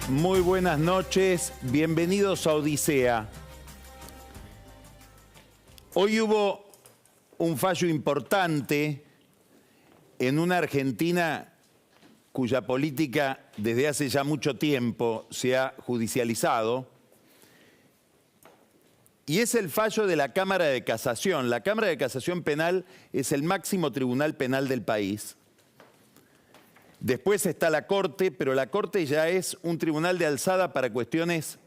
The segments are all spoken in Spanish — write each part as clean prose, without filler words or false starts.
Muy buenas noches, bienvenidos a Odisea. Hoy hubo un fallo importante en una Argentina cuya política desde hace ya mucho tiempo se ha judicializado, y es el fallo de la Cámara de Casación. La Cámara de Casación Penal es el máximo tribunal penal del país. Después está la Corte, pero la Corte ya es un tribunal de alzada para cuestiones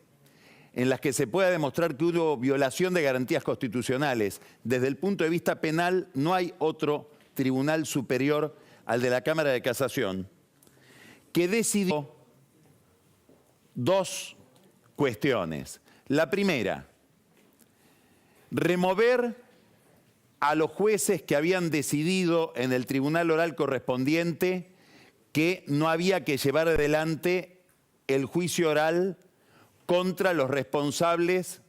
en las que se pueda demostrar que hubo violación de garantías constitucionales. Desde el punto de vista penal, no hay otro tribunal superior al de la Cámara de Casación, que decidió dos cuestiones. La primera, remover a los jueces que habían decidido en el tribunal oral correspondiente que no había que llevar adelante el juicio oral contra los responsables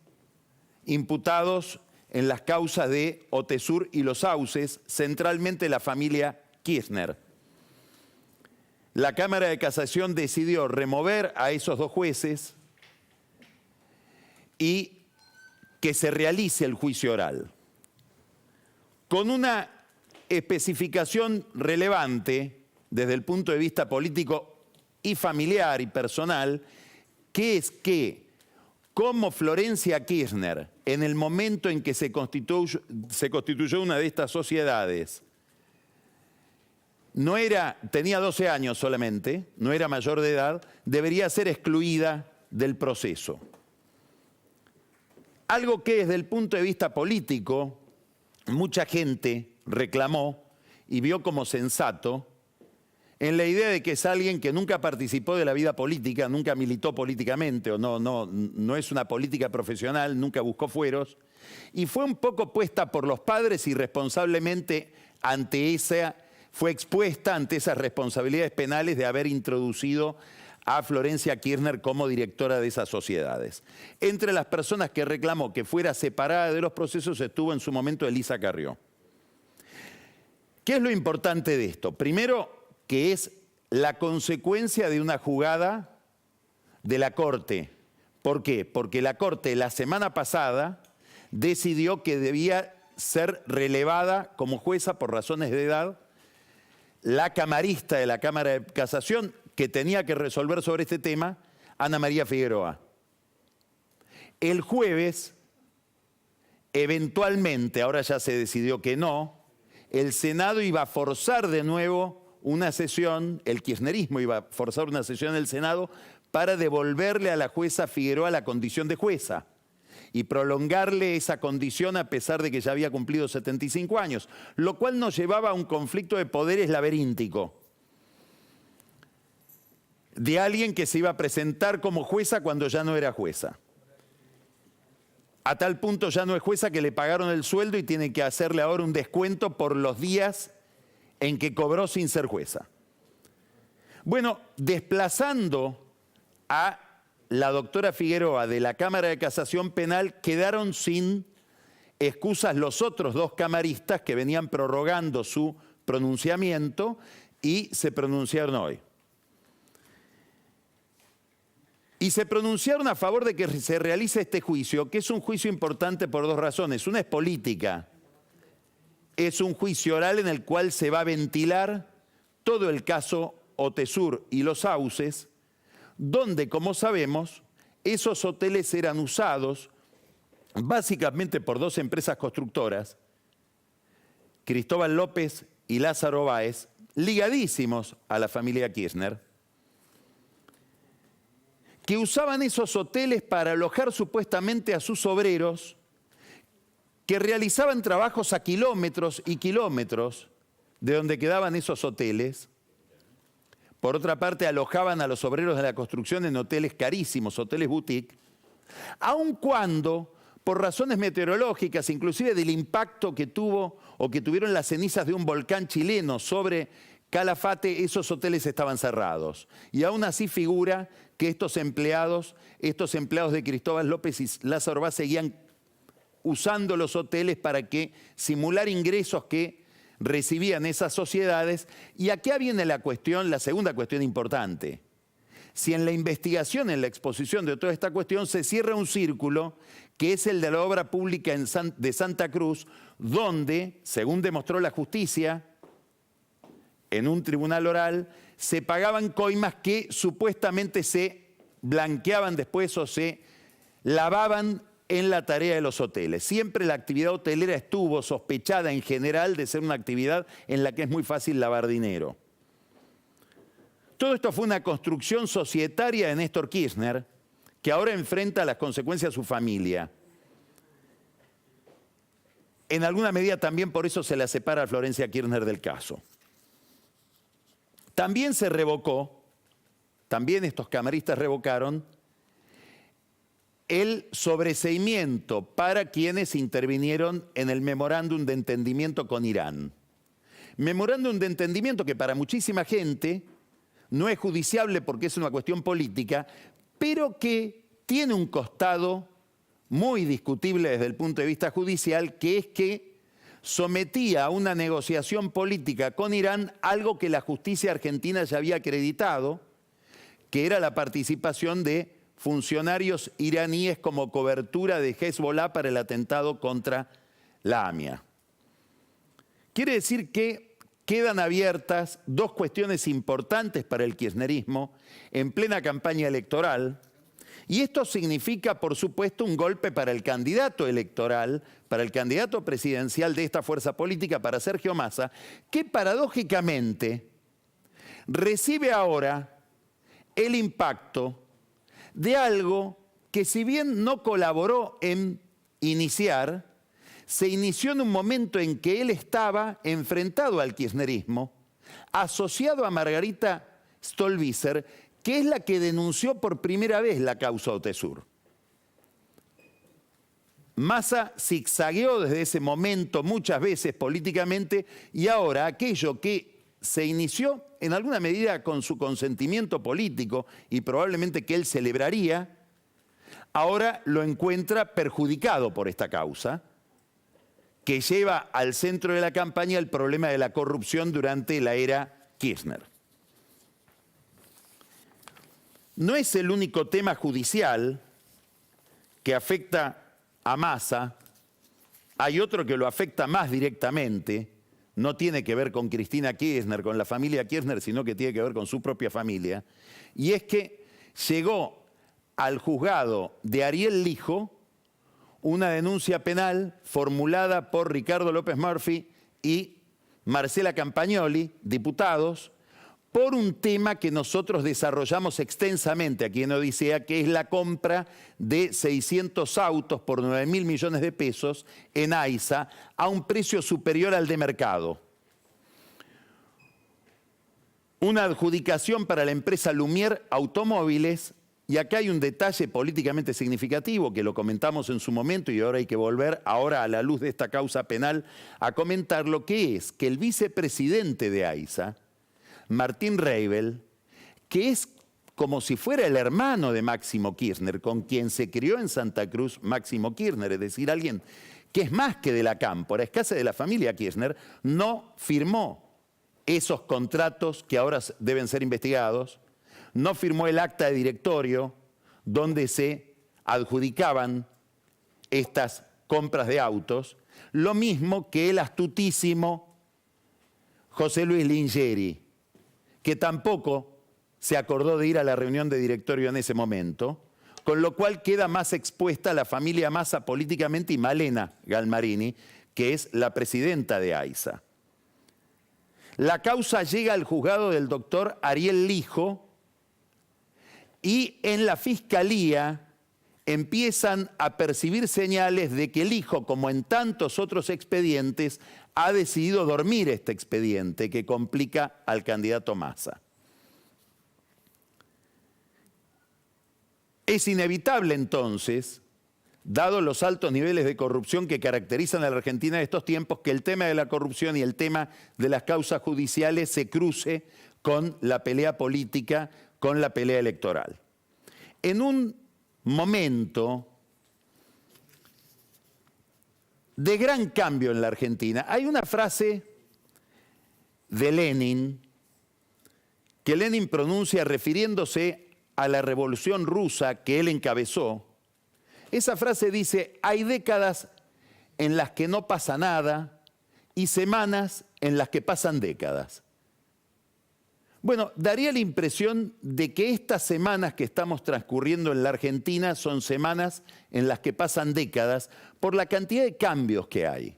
imputados en las causas de Otesur y Los Sauces, centralmente la familia Kirchner. La Cámara de Casación decidió remover a esos dos jueces y que se realice el juicio oral, con una especificación relevante desde el punto de vista político y familiar y personal, que es que, como Florencia Kirchner, en el momento en que se constituyó una de estas sociedades, tenía 12 años solamente, no era mayor de edad, debería ser excluida del proceso. Algo que desde el punto de vista político, mucha gente reclamó y vio como sensato, en la idea de que es alguien que nunca participó de la vida política, nunca militó políticamente, o no es una política profesional, nunca buscó fueros, y fue un poco puesta por los padres irresponsablemente fue expuesta ante esas responsabilidades penales de haber introducido a Florencia Kirchner como directora de esas sociedades. Entre las personas que reclamó que fuera separada de los procesos estuvo en su momento Elisa Carrió. ¿Qué es lo importante de esto? Primero, que es la consecuencia de una jugada de la Corte. ¿Por qué? Porque la Corte la semana pasada decidió que debía ser relevada como jueza por razones de edad la camarista de la Cámara de Casación que tenía que resolver sobre este tema, Ana María Figueroa. El jueves, eventualmente, ahora ya se decidió que no, el Senado iba a forzar de nuevo una sesión, el kirchnerismo iba a forzar una sesión en el Senado para devolverle a la jueza Figueroa la condición de jueza y prolongarle esa condición a pesar de que ya había cumplido 75 años, lo cual nos llevaba a un conflicto de poderes laberíntico de alguien que se iba a presentar como jueza cuando ya no era jueza. A tal punto ya no es jueza que le pagaron el sueldo y tiene que hacerle ahora un descuento por los días en que cobró sin ser jueza. Bueno, desplazando a la doctora Figueroa de la Cámara de Casación Penal, quedaron sin excusas los otros dos camaristas que venían prorrogando su pronunciamiento y se pronunciaron hoy. Y se pronunciaron a favor de que se realice este juicio, que es un juicio importante por dos razones. Una es política. Es un juicio oral en el cual se va a ventilar todo el caso Otesur y Los Sauces, donde, como sabemos, esos hoteles eran usados básicamente por dos empresas constructoras, Cristóbal López y Lázaro Báez, ligadísimos a la familia Kirchner, que usaban esos hoteles para alojar supuestamente a sus obreros que realizaban trabajos a kilómetros y kilómetros de donde quedaban esos hoteles. Por otra parte, alojaban a los obreros de la construcción en hoteles carísimos, hoteles boutique, aun cuando, por razones meteorológicas, inclusive del impacto que tuvo o que tuvieron las cenizas de un volcán chileno sobre Calafate, esos hoteles estaban cerrados. Y aún así figura que estos empleados de Cristóbal López y Lázaro Báez seguían usando los hoteles para simular ingresos que recibían esas sociedades. Y acá viene la segunda cuestión importante. si en la investigación, en la exposición de toda esta cuestión, se cierra un círculo que es el de la obra pública de Santa Cruz, donde, según demostró la justicia, en un tribunal oral, se pagaban coimas que supuestamente se blanqueaban después o se lavaban en la tarea de los hoteles. Siempre la actividad hotelera estuvo sospechada en general de ser una actividad en la que es muy fácil lavar dinero. Todo esto fue una construcción societaria de Néstor Kirchner, que ahora enfrenta las consecuencias de su familia. En alguna medida también por eso se la separa a Florencia Kirchner del caso. También se revocó, también estos camaristas revocaron, el sobreseimiento para quienes intervinieron en el memorándum de entendimiento con Irán. Memorándum de entendimiento que para muchísima gente no es judiciable porque es una cuestión política, pero que tiene un costado muy discutible desde el punto de vista judicial, que es que sometía a una negociación política con Irán algo que la justicia argentina ya había acreditado, que era la participación de funcionarios iraníes como cobertura de Hezbollah para el atentado contra la AMIA. Quiere decir que quedan abiertas dos cuestiones importantes para el kirchnerismo en plena campaña electoral, y esto significa, por supuesto, un golpe para el candidato electoral, para el candidato presidencial de esta fuerza política, para Sergio Massa, que paradójicamente recibe ahora el impacto de algo que, si bien no colaboró en iniciar, se inició en un momento en que él estaba enfrentado al kirchnerismo, asociado a Margarita Stolbizer, que es la que denunció por primera vez la causa Otesur. Massa zigzagueó desde ese momento muchas veces políticamente, y ahora aquello que se inició en alguna medida con su consentimiento político y probablemente que él celebraría, ahora lo encuentra perjudicado por esta causa, que lleva al centro de la campaña el problema de la corrupción durante la era Kirchner. No es el único tema judicial que afecta a Massa, hay otro que lo afecta más directamente, no tiene que ver con Cristina Kirchner, con la familia Kirchner, sino que tiene que ver con su propia familia, y es que llegó al juzgado de Ariel Lijo una denuncia penal formulada por Ricardo López Murphy y Marcela Campagnoli, diputados, por un tema que nosotros desarrollamos extensamente aquí en Odisea, que es la compra de 600 autos por 9.000 millones de pesos en AISA a un precio superior al de mercado. Una adjudicación para la empresa Lumière Automóviles, y acá hay un detalle políticamente significativo que lo comentamos en su momento y ahora hay que volver, ahora a la luz de esta causa penal, a comentarlo, que es que el vicepresidente de AISA, Martín Reibel, que es como si fuera el hermano de Máximo Kirchner, con quien se crió en Santa Cruz Máximo Kirchner, es decir, alguien que es más que de la cámpora, es casi de la familia Kirchner, no firmó esos contratos que ahora deben ser investigados, no firmó el acta de directorio donde se adjudicaban estas compras de autos, lo mismo que el astutísimo José Luis Lingeri, que tampoco se acordó de ir a la reunión de directorio en ese momento, con lo cual queda más expuesta la familia Massa políticamente y Malena Galmarini, que es la presidenta de AISA. La causa llega al juzgado del doctor Ariel Lijo y en la fiscalía empiezan a percibir señales de que Lijo, como en tantos otros expedientes, ha decidido dormir este expediente que complica al candidato Massa. Es inevitable entonces, dados los altos niveles de corrupción que caracterizan a la Argentina de estos tiempos, que el tema de la corrupción y el tema de las causas judiciales se cruce con la pelea política, con la pelea electoral. En un momento de gran cambio en la Argentina, hay una frase de Lenin que Lenin pronuncia refiriéndose a la Revolución Rusa que él encabezó, esa frase dice: hay décadas en las que no pasa nada y semanas en las que pasan décadas. Bueno, daría la impresión de que estas semanas que estamos transcurriendo en la Argentina son semanas en las que pasan décadas por la cantidad de cambios que hay.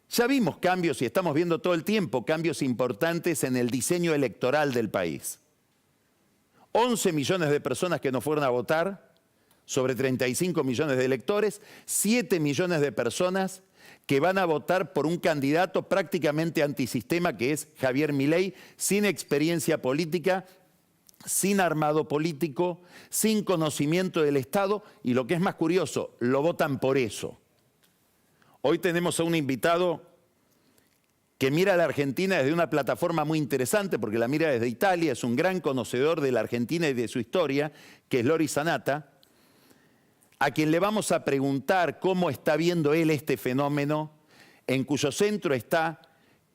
Ya vimos cambios y estamos viendo todo el tiempo cambios importantes en el diseño electoral del país. 11 millones de personas que no fueron a votar, sobre 35 millones de electores, 7 millones de personas que van a votar por un candidato prácticamente antisistema que es Javier Milei, sin experiencia política, sin armado político, sin conocimiento del Estado y lo que es más curioso, lo votan por eso. Hoy tenemos a un invitado que mira a la Argentina desde una plataforma muy interesante porque la mira desde Italia, es un gran conocedor de la Argentina y de su historia, que es Loris Sanata, a quien le vamos a preguntar cómo está viendo él este fenómeno, en cuyo centro está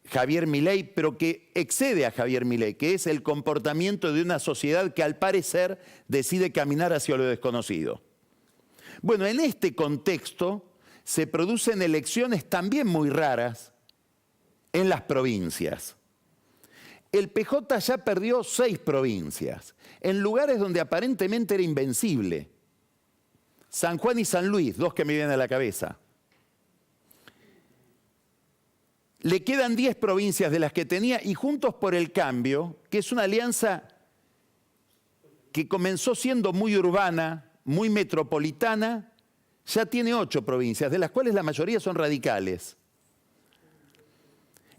Javier Milei, pero que excede a Javier Milei, que es el comportamiento de una sociedad que al parecer decide caminar hacia lo desconocido. Bueno, en este contexto se producen elecciones también muy raras en las provincias. El PJ ya perdió 6 provincias, en lugares donde aparentemente era invencible. San Juan y San Luis, 2 que me vienen a la cabeza. Le quedan 10 provincias de las que tenía y Juntos por el Cambio, que es una alianza que comenzó siendo muy urbana, muy metropolitana, ya tiene 8 provincias, de las cuales la mayoría son radicales.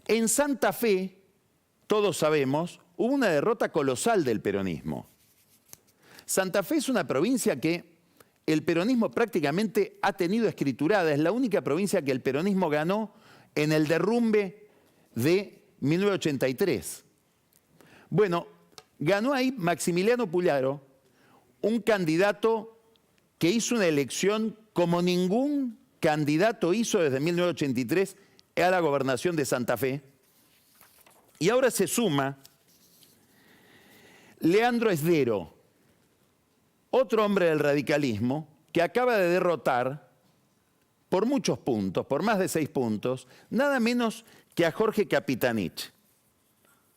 En Santa Fe, todos sabemos, hubo una derrota colosal del peronismo. Santa Fe es una provincia que el peronismo prácticamente ha tenido escriturada. Es la única provincia que el peronismo ganó en el derrumbe de 1983. Bueno, ganó ahí Maximiliano Puyaro, un candidato que hizo una elección como ningún candidato hizo desde 1983 a la gobernación de Santa Fe. Y ahora se suma Leandro Esdero, otro hombre del radicalismo que acaba de derrotar por muchos puntos, por más de 6 puntos, nada menos que a Jorge Capitanich.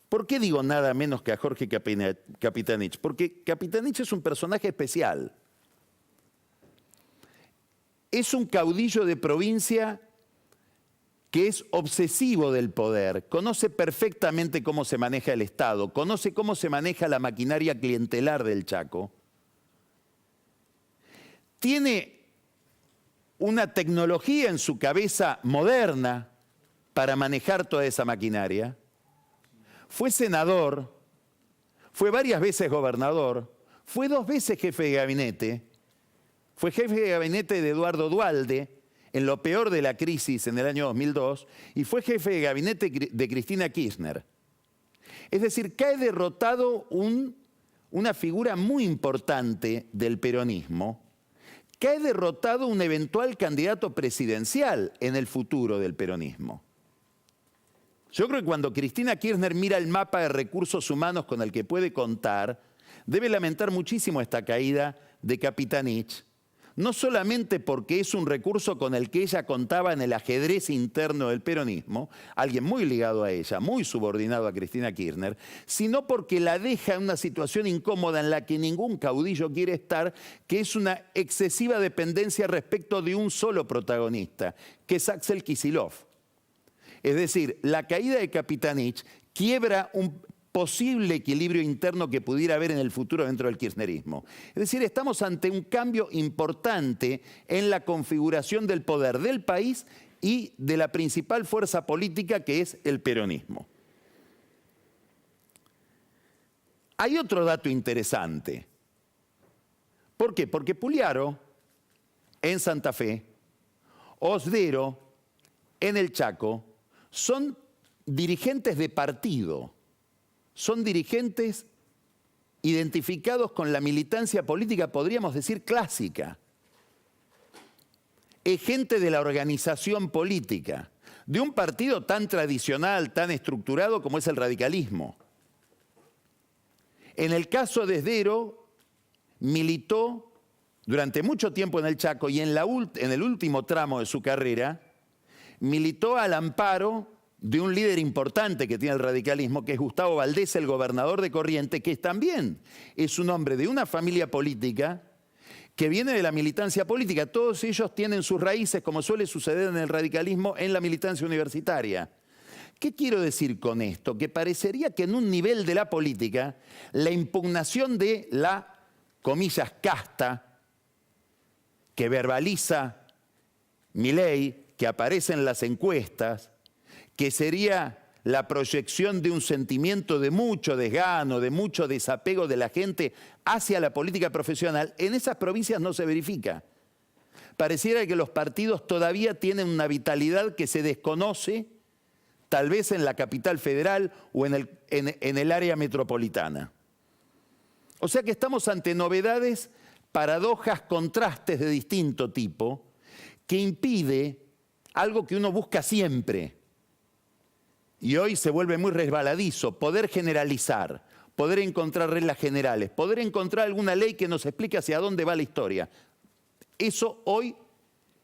¿Por qué digo nada menos que a Jorge Capitanich? Porque Capitanich es un personaje especial. Es un caudillo de provincia que es obsesivo del poder, conoce perfectamente cómo se maneja el Estado, conoce cómo se maneja la maquinaria clientelar del Chaco. Tiene una tecnología en su cabeza moderna para manejar toda esa maquinaria. Fue senador, fue varias veces gobernador, fue 2 veces jefe de gabinete, fue jefe de gabinete de Eduardo Duhalde en lo peor de la crisis en el año 2002 y fue jefe de gabinete de Cristina Kirchner. Es decir, cae derrotado una figura muy importante del peronismo, cae derrotado un eventual candidato presidencial en el futuro del peronismo. Yo creo que cuando Cristina Kirchner mira el mapa de recursos humanos con el que puede contar, debe lamentar muchísimo esta caída de Capitanich, no solamente porque es un recurso con el que ella contaba en el ajedrez interno del peronismo, alguien muy ligado a ella, muy subordinado a Cristina Kirchner, sino porque la deja en una situación incómoda en la que ningún caudillo quiere estar, que es una excesiva dependencia respecto de un solo protagonista, que es Axel Kicillof. Es decir, la caída de Capitanich quiebra un posible equilibrio interno que pudiera haber en el futuro dentro del kirchnerismo. Es decir, estamos ante un cambio importante en la configuración del poder del país y de la principal fuerza política que es el peronismo. Hay otro dato interesante. ¿Por qué? Porque Puyaro en Santa Fe, Osdero en el Chaco, son dirigentes de partido. Son dirigentes identificados con la militancia política, podríamos decir, clásica. Es gente de la organización política, de un partido tan tradicional, tan estructurado como es el radicalismo. En el caso de Esdero, militó durante mucho tiempo en el Chaco y en el último tramo de su carrera, militó al amparo de un líder importante que tiene el radicalismo, que es Gustavo Valdés, el gobernador de Corrientes, que también es un hombre de una familia política que viene de la militancia política. Todos ellos tienen sus raíces, como suele suceder en el radicalismo, en la militancia universitaria. ¿Qué quiero decir con esto? Que parecería que en un nivel de la política, la impugnación de la, comillas, casta, que verbaliza Milei, que aparece en las encuestas, que sería la proyección de un sentimiento de mucho desgano, de mucho desapego de la gente hacia la política profesional, en esas provincias no se verifica. Pareciera que los partidos todavía tienen una vitalidad que se desconoce, tal vez en la capital federal o en el área metropolitana. O sea que estamos ante novedades, paradojas, contrastes de distinto tipo, que impide algo que uno busca siempre. Y hoy se vuelve muy resbaladizo, poder generalizar, poder encontrar reglas generales, poder encontrar alguna ley que nos explique hacia dónde va la historia. Eso hoy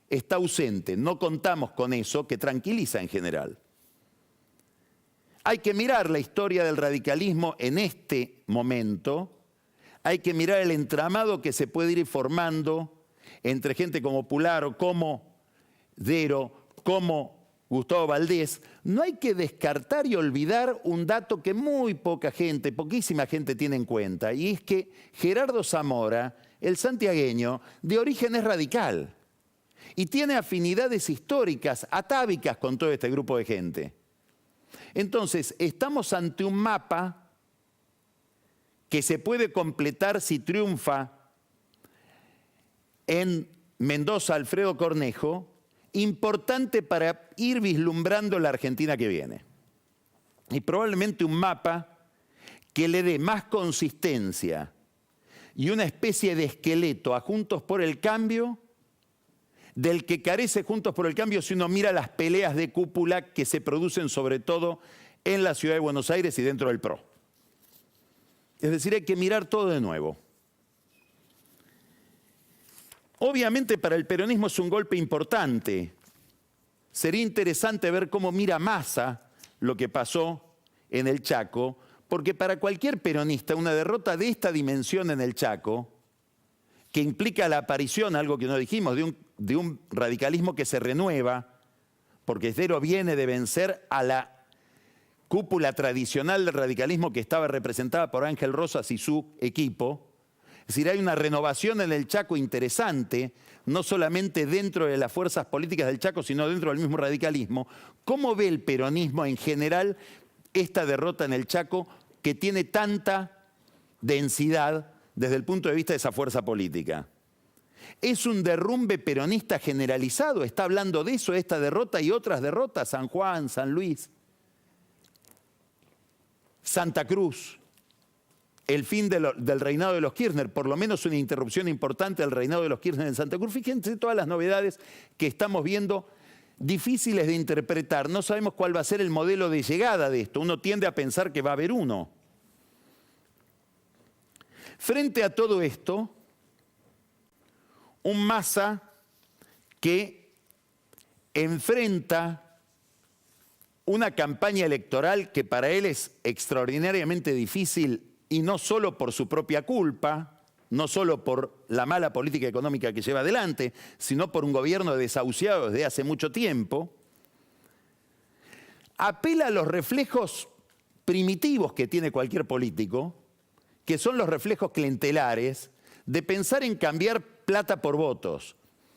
está ausente, no contamos con eso, que tranquiliza en general. Hay que mirar la historia del radicalismo en este momento, hay que mirar el entramado que se puede ir formando entre gente como Pularo, como Dero, como Gustavo Valdés. No hay que descartar y olvidar un dato que muy poca gente, poquísima gente tiene en cuenta, y es que Gerardo Zamora, el santiagueño, de origen es radical y tiene afinidades históricas, atávicas con todo este grupo de gente. Entonces, estamos ante un mapa que se puede completar si triunfa en Mendoza Alfredo Cornejo, importante para ir vislumbrando la Argentina que viene. Y probablemente un mapa que le dé más consistencia y una especie de esqueleto a Juntos por el Cambio, del que carece Juntos por el Cambio si uno mira las peleas de cúpula que se producen sobre todo en la ciudad de Buenos Aires y dentro del PRO. Es decir, hay que mirar todo de nuevo. Obviamente para el peronismo es un golpe importante. Sería interesante ver cómo mira Massa lo que pasó en el Chaco, porque para cualquier peronista una derrota de esta dimensión en el Chaco, que implica la aparición, algo que no dijimos, de un radicalismo que se renueva, porque Esdero viene de vencer a la cúpula tradicional del radicalismo que estaba representada por Ángel Rosas y su equipo. Es decir, hay una renovación en el Chaco interesante, no solamente dentro de las fuerzas políticas del Chaco, sino dentro del mismo radicalismo. ¿Cómo ve el peronismo en general esta derrota en el Chaco que tiene tanta densidad desde el punto de vista de esa fuerza política? ¿Es un derrumbe peronista generalizado? ¿Está hablando de eso, esta derrota y otras derrotas? San Juan, San Luis, Santa Cruz, el fin del reinado de los Kirchner, por lo menos una interrupción importante del reinado de los Kirchner en Santa Cruz. Fíjense todas las novedades que estamos viendo, difíciles de interpretar. No sabemos cuál va a ser el modelo de llegada de esto. Uno tiende a pensar que va a haber uno. Frente a todo esto, un Massa que enfrenta una campaña electoral que para él es extraordinariamente difícil, y no solo por su propia culpa, no solo por la mala política económica que lleva adelante, sino por un gobierno desahuciado desde hace mucho tiempo, apela a los reflejos primitivos que tiene cualquier político, que son los reflejos clientelares, de pensar en cambiar plata por votos,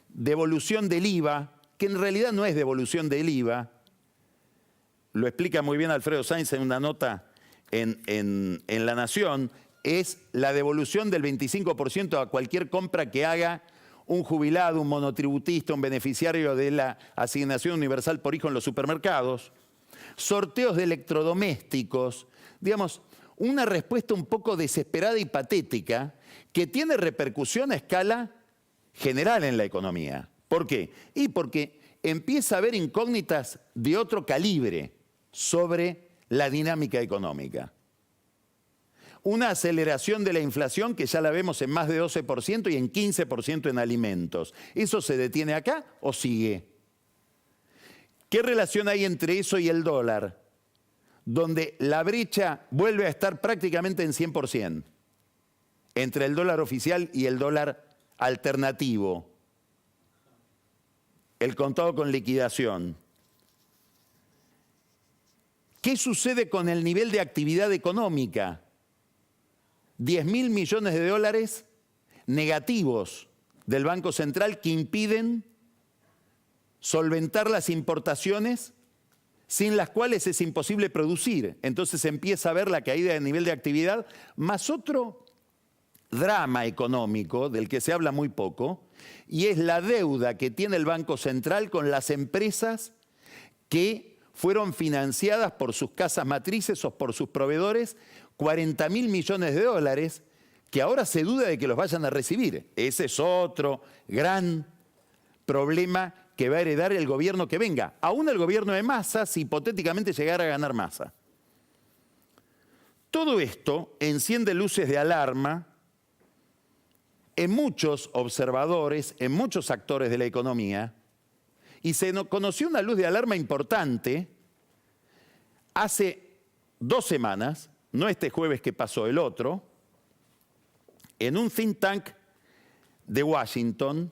devolución del IVA, que en realidad no es devolución del IVA, lo explica muy bien Alfredo Sainz en una nota en La Nación, es la devolución del 25% a cualquier compra que haga un jubilado, un monotributista, un beneficiario de la asignación universal por hijo en los supermercados, sorteos de electrodomésticos, digamos, una respuesta un poco desesperada y patética que tiene repercusión a escala general en la economía. ¿Por qué? Y porque empieza a haber incógnitas de otro calibre sobre la dinámica económica. una aceleración de la inflación que ya la vemos en más de 12% y en 15% en alimentos. ¿Eso se detiene acá o sigue? ¿Qué relación hay entre eso y el dólar? Donde la brecha vuelve a estar prácticamente en 100% entre el dólar oficial y el dólar alternativo, el contado con liquidación. ¿Qué sucede con el nivel de actividad económica? 10.000 millones de dólares negativos del Banco Central que impiden solventar las importaciones sin las cuales es imposible producir. Entonces empieza a ver la caída del nivel de actividad, más otro drama económico del que se habla muy poco, y es la deuda que tiene el Banco Central con las empresas que fueron financiadas por sus casas matrices o por sus proveedores, 40.000 millones de dólares, que ahora se duda de que los vayan a recibir. Ese es otro gran problema que va a heredar el gobierno que venga. Aún el gobierno de Massa, si hipotéticamente llegara a ganar Massa. Todo esto enciende luces de alarma en muchos observadores, en muchos actores de la economía, y se conoció una luz de alarma importante hace 2 semanas, no este jueves que pasó, el otro, en un think tank de Washington,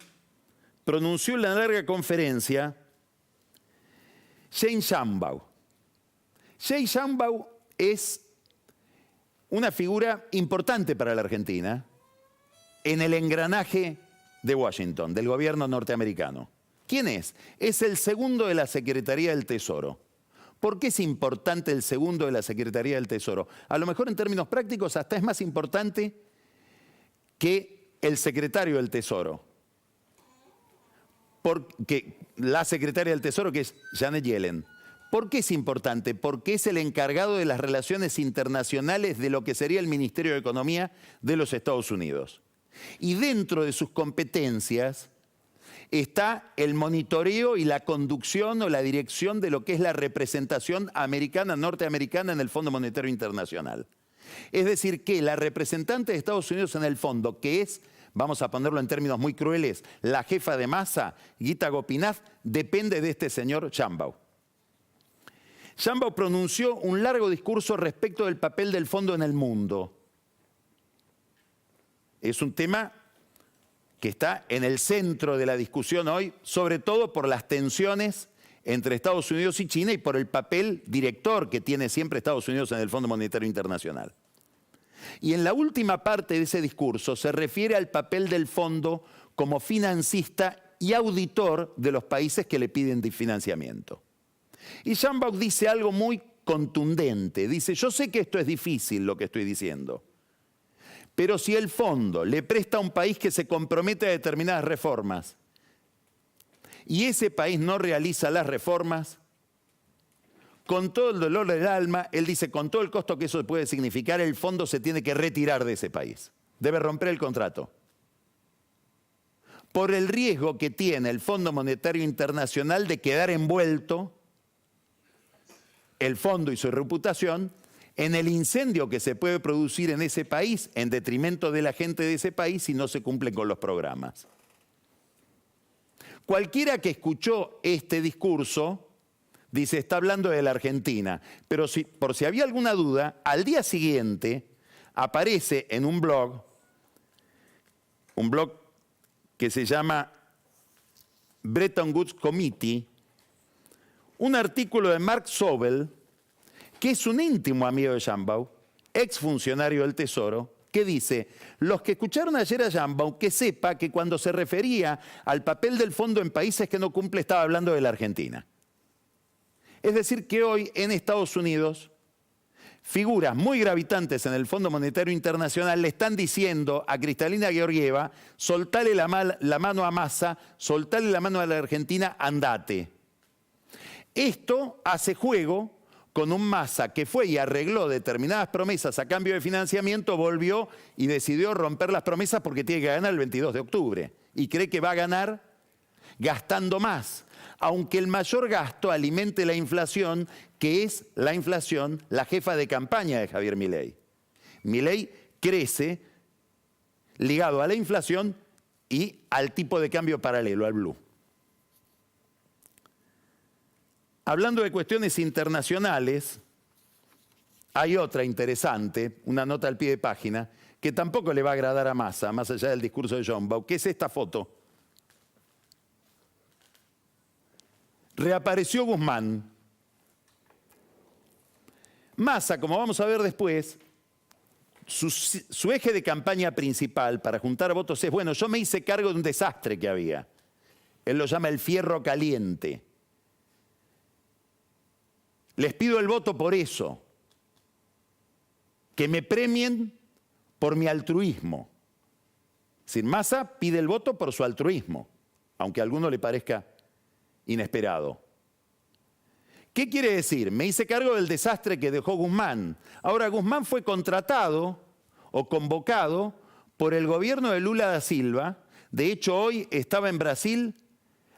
pronunció en la larga conferencia Jane Shambaugh. Jane Shambaugh es una figura importante para la Argentina en el engranaje de Washington, del gobierno norteamericano. ¿Quién es? Es el segundo de la Secretaría del Tesoro. ¿Por qué es importante el segundo de la Secretaría del Tesoro? A lo mejor en términos prácticos hasta es más importante que el secretario del Tesoro. Porque la secretaria del Tesoro, que es Janet Yellen. ¿Por qué es importante? Porque es el encargado de las relaciones internacionales de lo que sería el Ministerio de Economía de los Estados Unidos. Y dentro de sus competencias está el monitoreo y la conducción o la dirección de lo que es la representación americana, norteamericana en el Fondo Monetario Internacional. Es decir, que la representante de Estados Unidos en el fondo, que es, vamos a ponerlo en términos muy crueles, la jefa de Massa, Gita Gopinath, depende de este señor Shambaugh. Shambaugh pronunció un largo discurso respecto del papel del fondo en el mundo. Es un tema que está en el centro de la discusión hoy, sobre todo por las tensiones entre Estados Unidos y China y por el papel director que tiene siempre Estados Unidos en el Fondo Monetario Internacional. Y en la última parte de ese discurso se refiere al papel del fondo como financista y auditor de los países que le piden financiamiento. Y Shambaugh dice algo muy contundente. Dice, yo sé que esto es difícil lo que estoy diciendo, pero si el fondo le presta a un país que se compromete a determinadas reformas y ese país no realiza las reformas, con todo el dolor del alma, él dice, con todo el costo que eso puede significar, el fondo se tiene que retirar de ese país. Debe romper el contrato. Por el riesgo que tiene el Fondo Monetario Internacional de quedar envuelto, el fondo y su reputación, en el incendio que se puede producir en ese país en detrimento de la gente de ese país si no se cumplen con los programas. Cualquiera que escuchó este discurso dice, está hablando de la Argentina, pero por si había alguna duda, al día siguiente aparece en un blog que se llama Bretton Woods Committee, un artículo de Mark Sobel, que es un íntimo amigo de Shambaugh, exfuncionario del Tesoro, que dice, los que escucharon ayer a Shambaugh, que sepa que cuando se refería al papel del fondo en países que no cumple, estaba hablando de la Argentina. Es decir, que hoy en Estados Unidos, figuras muy gravitantes en el Fondo Monetario Internacional le están diciendo a Kristalina Georgieva, soltale la mano a Massa, soltale la mano a la Argentina, andate. Esto hace juego con un Massa que fue y arregló determinadas promesas a cambio de financiamiento, volvió y decidió romper las promesas porque tiene que ganar el 22 de octubre. Y cree que va a ganar gastando más, aunque el mayor gasto alimente la inflación, que es la inflación, la jefa de campaña de Javier Milei. Milei crece ligado a la inflación y al tipo de cambio paralelo, al blue. Hablando de cuestiones internacionales, hay otra interesante, una nota al pie de página, que tampoco le va a agradar a Massa, más allá del discurso de Sheinbaum, que es esta foto. Reapareció Guzmán. Massa, como vamos a ver después, su eje de campaña principal para juntar votos es, bueno, yo me hice cargo de un desastre que había. Él lo llama el fierro caliente. Les pido el voto por eso. Que me premien por mi altruismo. Es decir, Massa pide el voto por su altruismo, aunque a alguno le parezca inesperado. ¿Qué quiere decir? Me hice cargo del desastre que dejó Guzmán. Ahora, Guzmán fue contratado o convocado por el gobierno de Lula da Silva. De hecho, hoy estaba en Brasil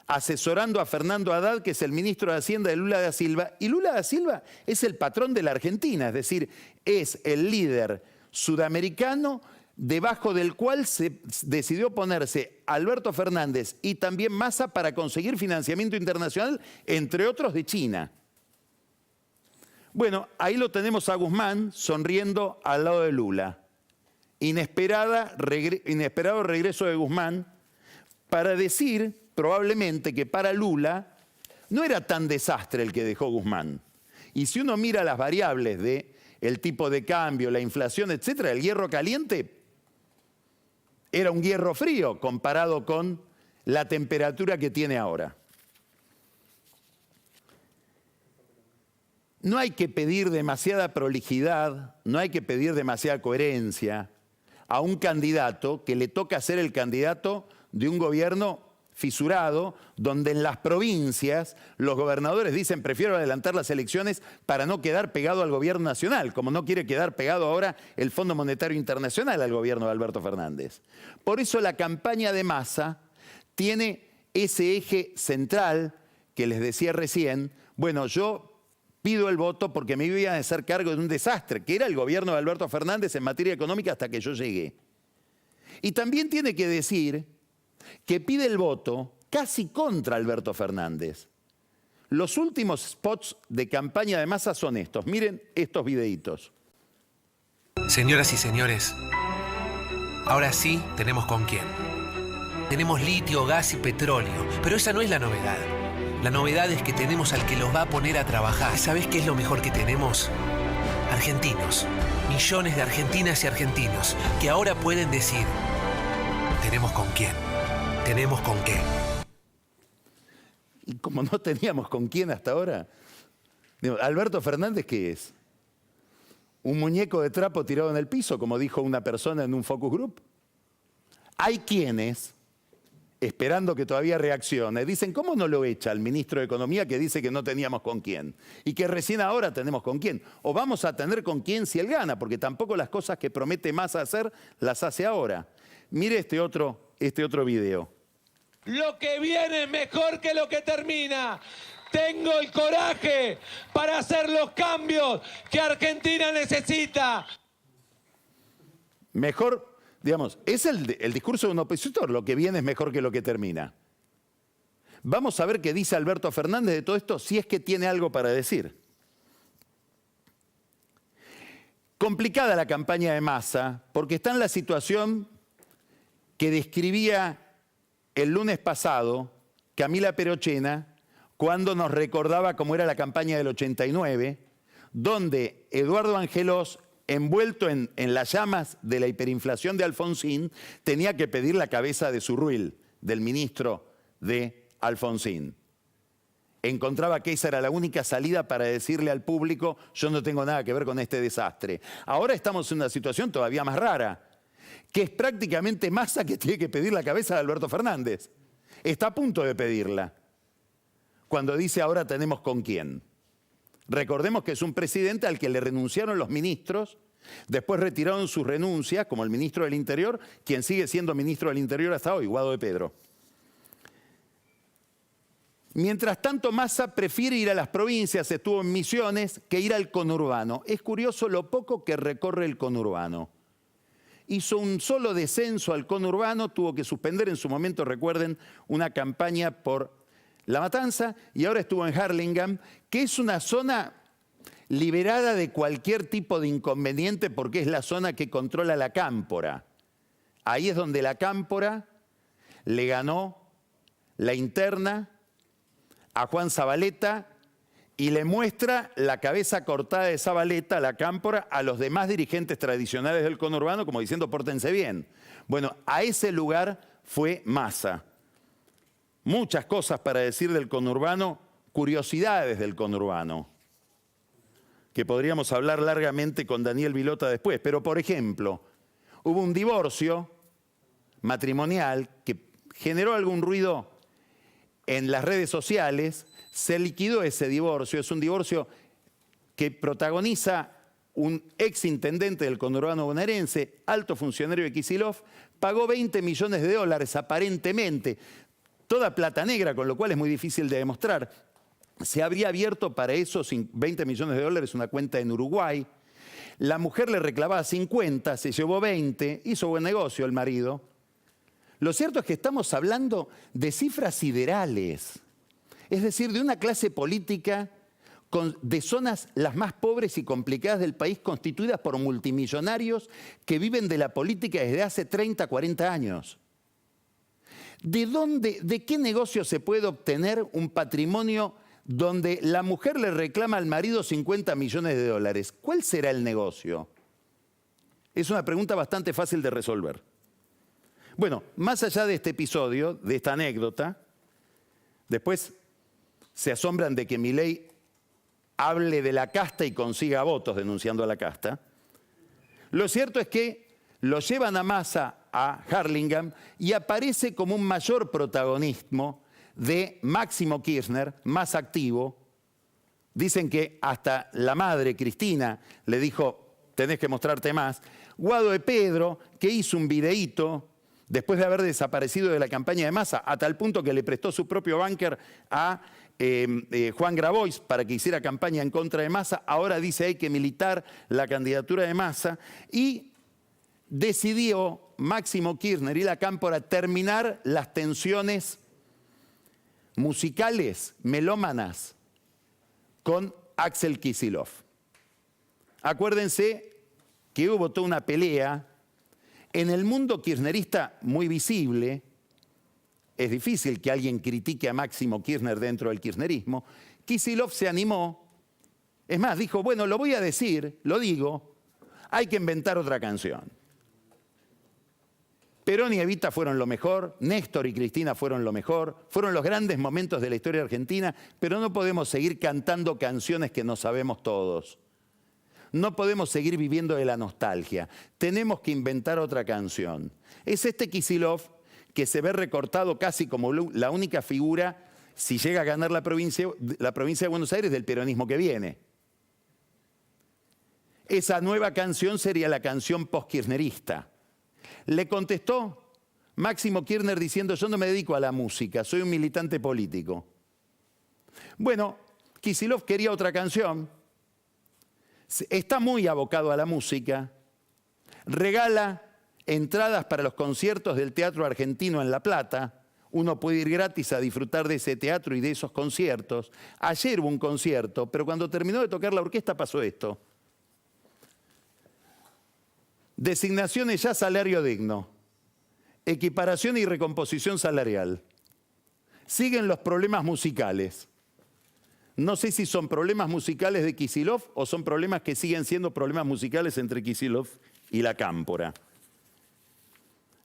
asesorando a Fernando Haddad, que es el ministro de Hacienda de Lula da Silva. Y Lula da Silva es el patrón de la Argentina, es decir, es el líder sudamericano debajo del cual se decidió ponerse Alberto Fernández y también Massa para conseguir financiamiento internacional, entre otros de China. Bueno, ahí lo tenemos a Guzmán sonriendo al lado de Lula. Inesperado regreso de Guzmán para decir probablemente que para Lula no era tan desastre el que dejó Guzmán. Y si uno mira las variables de el tipo de cambio, la inflación, etcétera, el hierro caliente era un hierro frío comparado con la temperatura que tiene ahora. No hay que pedir demasiada prolijidad, no hay que pedir demasiada coherencia a un candidato que le toca ser el candidato de un gobierno fisurado, donde en las provincias los gobernadores dicen prefiero adelantar las elecciones para no quedar pegado al gobierno nacional, como no quiere quedar pegado ahora el Fondo Monetario Internacional al gobierno de Alberto Fernández. Por eso la campaña de Massa tiene ese eje central que les decía recién, bueno, yo pido el voto porque me iban a hacer cargo de un desastre, que era el gobierno de Alberto Fernández en materia económica hasta que yo llegué. Y también tiene que decir que pide el voto casi contra Alberto Fernández. Los últimos spots de campaña de Massa son estos. Miren estos videitos. Señoras y señores, ahora sí tenemos con quién. Tenemos litio, gas y petróleo, pero esa no es la novedad. La novedad es que tenemos al que los va a poner a trabajar. ¿Sabés qué es lo mejor que tenemos? Argentinos. Millones de argentinas y argentinos que ahora pueden decir, tenemos con quién. ¿Tenemos con qué? Y como no teníamos con quién hasta ahora, digo, ¿Alberto Fernández qué es? ¿Un muñeco de trapo tirado en el piso, como dijo una persona en un focus group? Hay quienes, esperando que todavía reaccione, dicen, ¿cómo no lo echa el ministro de Economía que dice que no teníamos con quién? Y que recién ahora tenemos con quién. O vamos a tener con quién si él gana, porque tampoco las cosas que promete Massa hacer, las hace ahora. Mire este otro video. Lo que viene es mejor que lo que termina. Tengo el coraje para hacer los cambios que Argentina necesita. Mejor, digamos, es el discurso de un opositor. Lo que viene es mejor que lo que termina. Vamos a ver qué dice Alberto Fernández de todo esto, si es que tiene algo para decir. Complicada la campaña de Massa, porque está en la situación que describía el lunes pasado Camila Perochena, cuando nos recordaba cómo era la campaña del 89, donde Eduardo Angelós, envuelto en las llamas de la hiperinflación de Alfonsín, tenía que pedir la cabeza de Zurruil, del ministro de Alfonsín. Encontraba que esa era la única salida para decirle al público, yo no tengo nada que ver con este desastre. Ahora estamos en una situación todavía más rara, que es prácticamente Massa que tiene que pedir la cabeza de Alberto Fernández. Está a punto de pedirla, cuando dice ahora tenemos con quién. Recordemos que es un presidente al que le renunciaron los ministros, después retiraron sus renuncias, como el ministro del Interior, quien sigue siendo ministro del Interior hasta hoy, Guado de Pedro. Mientras tanto, Massa prefiere ir a las provincias, estuvo en Misiones, que ir al conurbano. Es curioso lo poco que recorre el conurbano. Hizo un solo descenso al conurbano, tuvo que suspender en su momento, recuerden, una campaña por La Matanza, y ahora estuvo en Harlingen, que es una zona liberada de cualquier tipo de inconveniente porque es la zona que controla la Cámpora. Ahí es donde la Cámpora le ganó la interna a Juan Zabaleta y le muestra la cabeza cortada de Zabaleta, la Cámpora, a los demás dirigentes tradicionales del conurbano, como diciendo, pórtense bien. Bueno, a ese lugar fue Massa. Muchas cosas para decir del conurbano, curiosidades del conurbano, que podríamos hablar largamente con Daniel Vilota después. Pero, por ejemplo, hubo un divorcio matrimonial que generó algún ruido en las redes sociales. Se liquidó ese divorcio, es un divorcio que protagoniza un exintendente del conurbano bonaerense, alto funcionario de Kicillof, pagó $20 millones aparentemente, toda plata negra, con lo cual es muy difícil de demostrar. Se habría abierto para esos $20 millones una cuenta en Uruguay. La mujer le reclamaba 50, se llevó 20, hizo buen negocio el marido. Lo cierto es que estamos hablando de cifras siderales. Es decir, de una clase política de zonas las más pobres y complicadas del país, constituidas por multimillonarios que viven de la política desde hace 30, 40 años. ¿De qué negocio se puede obtener un patrimonio donde la mujer le reclama al marido $50 millones? ¿Cuál será el negocio? Es una pregunta bastante fácil de resolver. Bueno, más allá de este episodio, de esta anécdota, después se asombran de que Milei hable de la casta y consiga votos denunciando a la casta. Lo cierto es que lo llevan a Massa a Harlingen y aparece como un mayor protagonismo de Máximo Kirchner, más activo. Dicen que hasta la madre, Cristina, le dijo, tenés que mostrarte más. Guado de Pedro, que hizo un videíto después de haber desaparecido de la campaña de Massa, a tal punto que le prestó su propio búnker a Juan Grabois para que hiciera campaña en contra de Massa. Ahora dice hay que militar la candidatura de Massa. Y decidió Máximo Kirchner y la Cámpora terminar las tensiones musicales, melómanas, con Axel Kicillof. Acuérdense que hubo toda una pelea en el mundo kirchnerista muy visible. Es difícil que alguien critique a Máximo Kirchner dentro del kirchnerismo. Kicillof se animó. Es más, dijo, bueno, lo voy a decir, lo digo, hay que inventar otra canción. Perón y Evita fueron lo mejor, Néstor y Cristina fueron lo mejor, fueron los grandes momentos de la historia argentina, pero no podemos seguir cantando canciones que no sabemos todos. No podemos seguir viviendo de la nostalgia. Tenemos que inventar otra canción. Es este Kicillof que se ve recortado casi como la única figura, si llega a ganar la provincia de Buenos Aires, del peronismo que viene. Esa nueva canción sería la canción post-kirchnerista. Le contestó Máximo Kirchner diciendo, yo no me dedico a la música, soy un militante político. Bueno, Kicillof quería otra canción, está muy abocado a la música, regala entradas para los conciertos del Teatro Argentino en La Plata, uno puede ir gratis a disfrutar de ese teatro y de esos conciertos. Ayer hubo un concierto, pero cuando terminó de tocar la orquesta pasó esto. Designaciones ya salario digno, equiparación y recomposición salarial. Siguen los problemas musicales. No sé si son problemas musicales de Kicillof o son problemas que siguen siendo problemas musicales entre Kicillof y la Cámpora.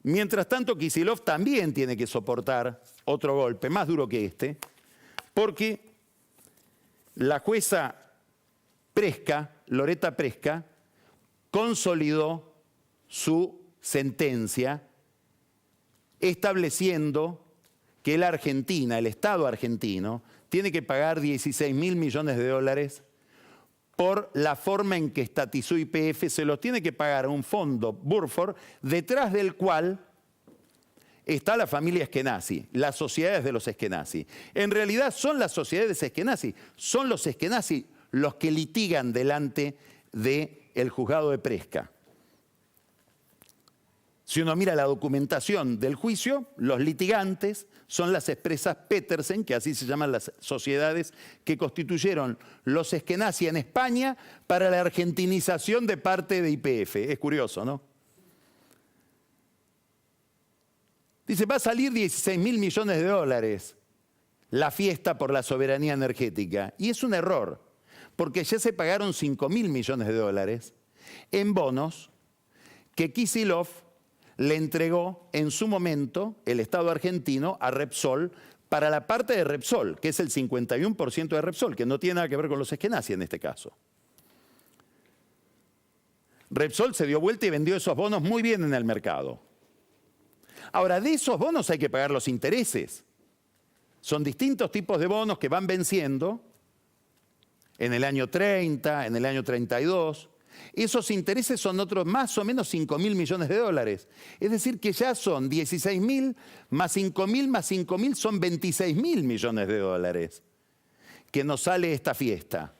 Mientras tanto, Kicillof también tiene que soportar otro golpe, más duro que este, porque la jueza Presca, Loreta Presca, consolidó su sentencia estableciendo que la Argentina, el Estado argentino, tiene que pagar $16.000 millones por la forma en que estatizó YPF, se los tiene que pagar a un fondo Burford, detrás del cual está la familia Eskenazi, las sociedades de los Eskenazi. En realidad son las sociedades Eskenazi, son los Eskenazi los que litigan delante del juzgado de Presca. Si uno mira la documentación del juicio, los litigantes son las empresas Petersen, que así se llaman las sociedades que constituyeron los Eskenazi en España para la argentinización de parte de YPF. Es curioso, ¿no? Dice, va a salir 16.000 millones de dólares la fiesta por la soberanía energética. Y es un error, porque ya se pagaron 5.000 millones de dólares en bonos que Kicillof le entregó en su momento el Estado argentino a Repsol para la parte de Repsol, que es el 51% de Repsol, que no tiene nada que ver con los Eskenazi en este caso. Repsol se dio vuelta y vendió esos bonos muy bien en el mercado. Ahora, de esos bonos hay que pagar los intereses. Son distintos tipos de bonos que van venciendo en el año 30, en el año 32. Esos intereses son otros más o menos 5.000 millones de dólares. Es decir, que ya son 16.000 más 5.000 más 5.000 son 26.000 millones de dólares que nos sale esta fiesta.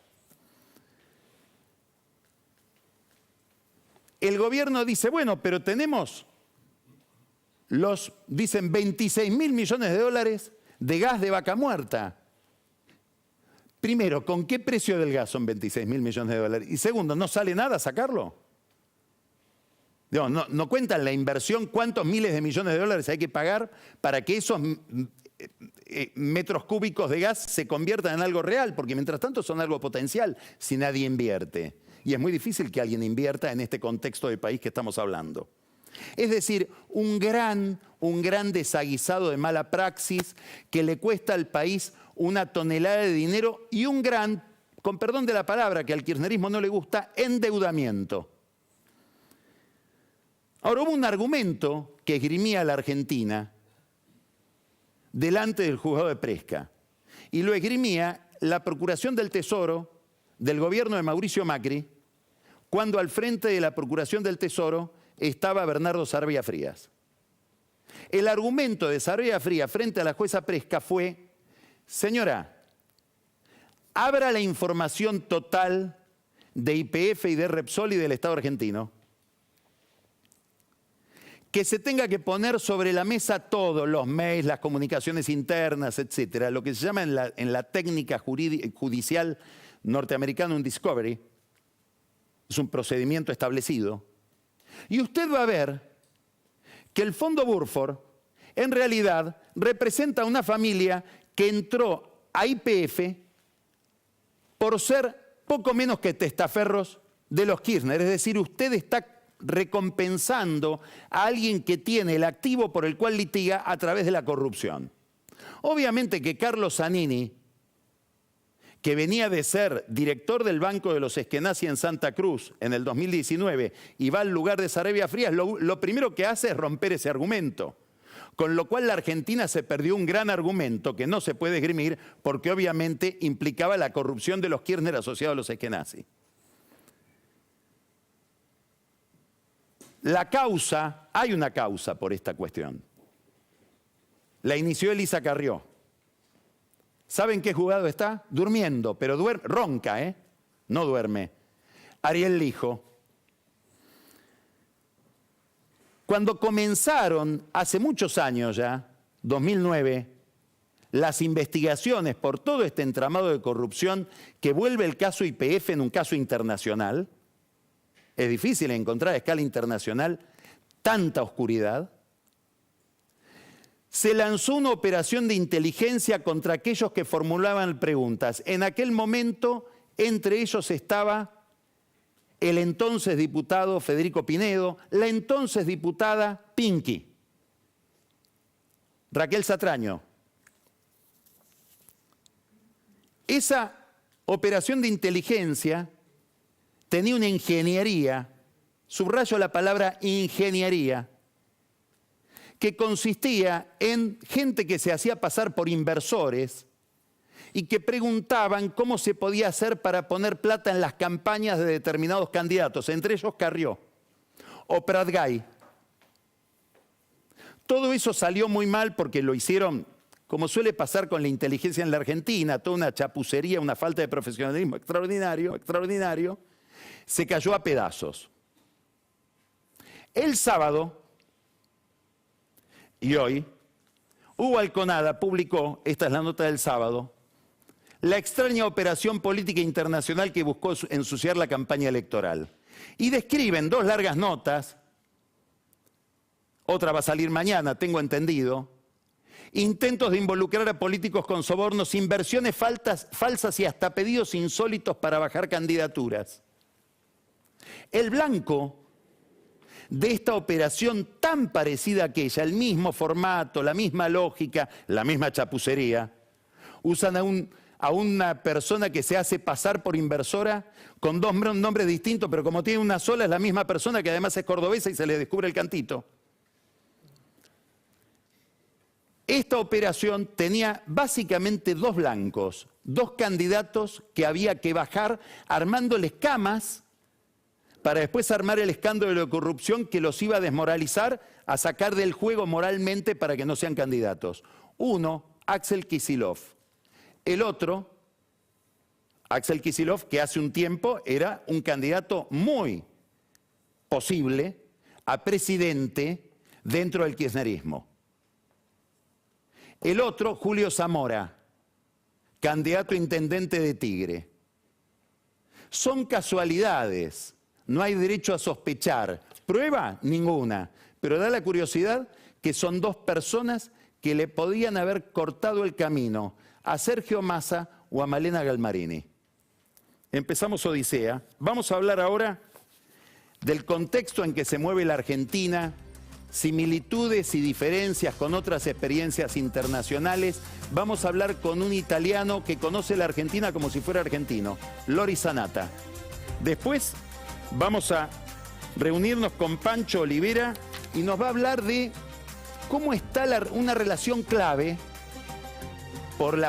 El gobierno dice, bueno, pero tenemos dicen 26.000 millones de dólares de gas de vaca muerta. Primero, ¿con qué precio del gas son 26.000 millones de dólares? Y segundo, ¿no sale nada sacarlo? No cuentan la inversión, cuántos miles de millones de dólares hay que pagar para que esos metros cúbicos de gas se conviertan en algo real, porque mientras tanto son algo potencial si nadie invierte. Y es muy difícil que alguien invierta en este contexto de país que estamos hablando. Es decir, un gran desaguisado de mala praxis que le cuesta al país una tonelada de dinero y un gran, con perdón de la palabra que al kirchnerismo no le gusta, endeudamiento. Ahora, hubo un argumento que esgrimía la Argentina delante del juzgado de Presca y lo esgrimía la Procuración del Tesoro del gobierno de Mauricio Macri cuando al frente de la Procuración del Tesoro estaba Bernardo Sarabia Frías. El argumento de Sarabia Frías frente a la jueza Presca fue: señora, abra la información total de YPF y de Repsol y del Estado argentino. Que se tenga que poner sobre la mesa todos los mails, las comunicaciones internas, etcétera, lo que se llama en la técnica judicial norteamericana un discovery. Es un procedimiento establecido. Y usted va a ver que el Fondo Burford en realidad representa a una familia que entró a YPF por ser poco menos que testaferros de los Kirchner. Es decir, usted está recompensando a alguien que tiene el activo por el cual litiga a través de la corrupción. Obviamente que Carlos Zanini, que venía de ser director del Banco de los Eskenazi en Santa Cruz en el 2019 y va al lugar de Sarabia Frías, lo primero que hace es romper ese argumento. Con lo cual la Argentina se perdió un gran argumento que no se puede esgrimir porque obviamente implicaba la corrupción de los Kirchner asociados a los Eskenazi. La causa, hay una causa por esta cuestión. La inició Elisa Carrió. ¿Saben qué juzgado está? Durmiendo, pero ronca, no duerme. Ariel Lijo. Cuando comenzaron, hace muchos años ya, 2009, las investigaciones por todo este entramado de corrupción que vuelve el caso YPF en un caso internacional, es difícil encontrar a escala internacional tanta oscuridad, se lanzó una operación de inteligencia contra aquellos que formulaban preguntas. En aquel momento, entre ellos estaba el entonces diputado Federico Pinedo, la entonces diputada Pinky, Raquel Satraño. Esa operación de inteligencia tenía una ingeniería, subrayo la palabra ingeniería, que consistía en gente que se hacía pasar por inversores y que preguntaban cómo se podía hacer para poner plata en las campañas de determinados candidatos, entre ellos Carrió o Pratgay. Todo eso salió muy mal porque lo hicieron, como suele pasar con la inteligencia en la Argentina, toda una chapucería, una falta de profesionalismo extraordinario, se cayó a pedazos. El sábado y hoy, Hugo Alconada publicó, esta es la nota del sábado, la extraña operación política internacional que buscó ensuciar la campaña electoral. Y describen 2 largas notas, otra va a salir mañana, tengo entendido, intentos de involucrar a políticos con sobornos, inversiones falsas y hasta pedidos insólitos para bajar candidaturas. El blanco de esta operación tan parecida a aquella, el mismo formato, la misma lógica, la misma chapucería, usan a una persona que se hace pasar por inversora con 2 nombres distintos, pero como tiene una sola es la misma persona que además es cordobesa y se le descubre el cantito. Esta operación tenía básicamente 2 blancos, 2 candidatos que había que bajar armándoles camas para después armar el escándalo de corrupción que los iba a desmoralizar, a sacar del juego moralmente para que no sean candidatos. Uno, Axel Kicillof. El otro, Axel Kicillof, que hace un tiempo era un candidato muy posible a presidente dentro del kirchnerismo. El otro, Julio Zamora, candidato a intendente de Tigre. Son casualidades, no hay derecho a sospechar. ¿Prueba? Ninguna. Pero da la curiosidad que son 2 personas que le podían haber cortado el camino a Sergio Massa o a Malena Galmarini. Empezamos Odisea. Vamos a hablar ahora del contexto en que se mueve la Argentina, similitudes y diferencias con otras experiencias internacionales. Vamos a hablar con un italiano que conoce la Argentina como si fuera argentino, Lori Sanata. Después vamos a reunirnos con Pancho Olivera y nos va a hablar de cómo está una relación clave por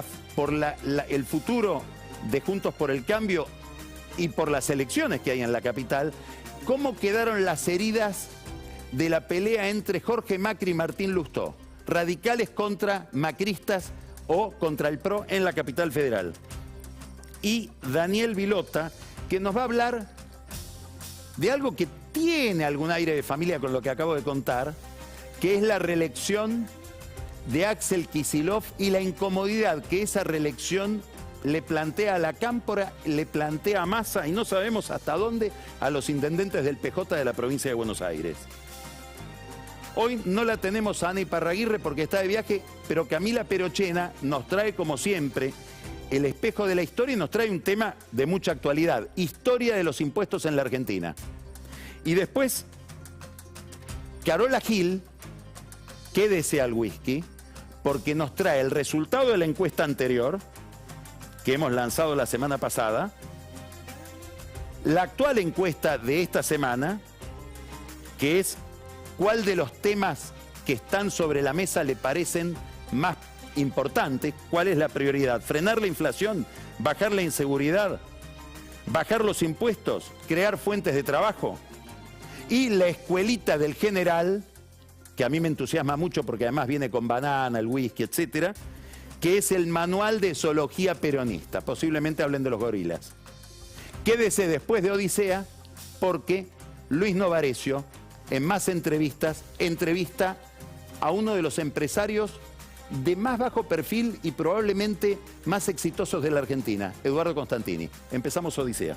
el futuro de Juntos por el Cambio y por las elecciones que hay en la capital, cómo quedaron las heridas de la pelea entre Jorge Macri y Martín Lustó, radicales contra macristas o contra el PRO en la capital federal. Y Daniel Vilota, que nos va a hablar de algo que tiene algún aire de familia con lo que acabo de contar, que es la reelección de Axel Kicillof y la incomodidad que esa reelección le plantea a la Cámpora, le plantea a Massa y no sabemos hasta dónde a los intendentes del PJ de la provincia de Buenos Aires. Hoy no la tenemos a Ana Iparraguirre porque está de viaje, pero Camila Perochena nos trae, como siempre, el espejo de la historia y nos trae un tema de mucha actualidad, historia de los impuestos en la Argentina. Y después, Carola Gil, quédese al whisky, porque nos trae el resultado de la encuesta anterior, que hemos lanzado la semana pasada, la actual encuesta de esta semana, que es cuál de los temas que están sobre la mesa le parecen más importantes, cuál es la prioridad, frenar la inflación, bajar la inseguridad, bajar los impuestos, crear fuentes de trabajo. Y la escuelita del general, que a mí me entusiasma mucho porque además viene con banana, el whisky, etcétera, que es el manual de zoología peronista. Posiblemente hablen de los gorilas. Quédese después de Odisea porque Luis Novarecio, en Más Entrevistas, entrevista a uno de los empresarios de más bajo perfil y probablemente más exitosos de la Argentina, Eduardo Constantini. Empezamos Odisea.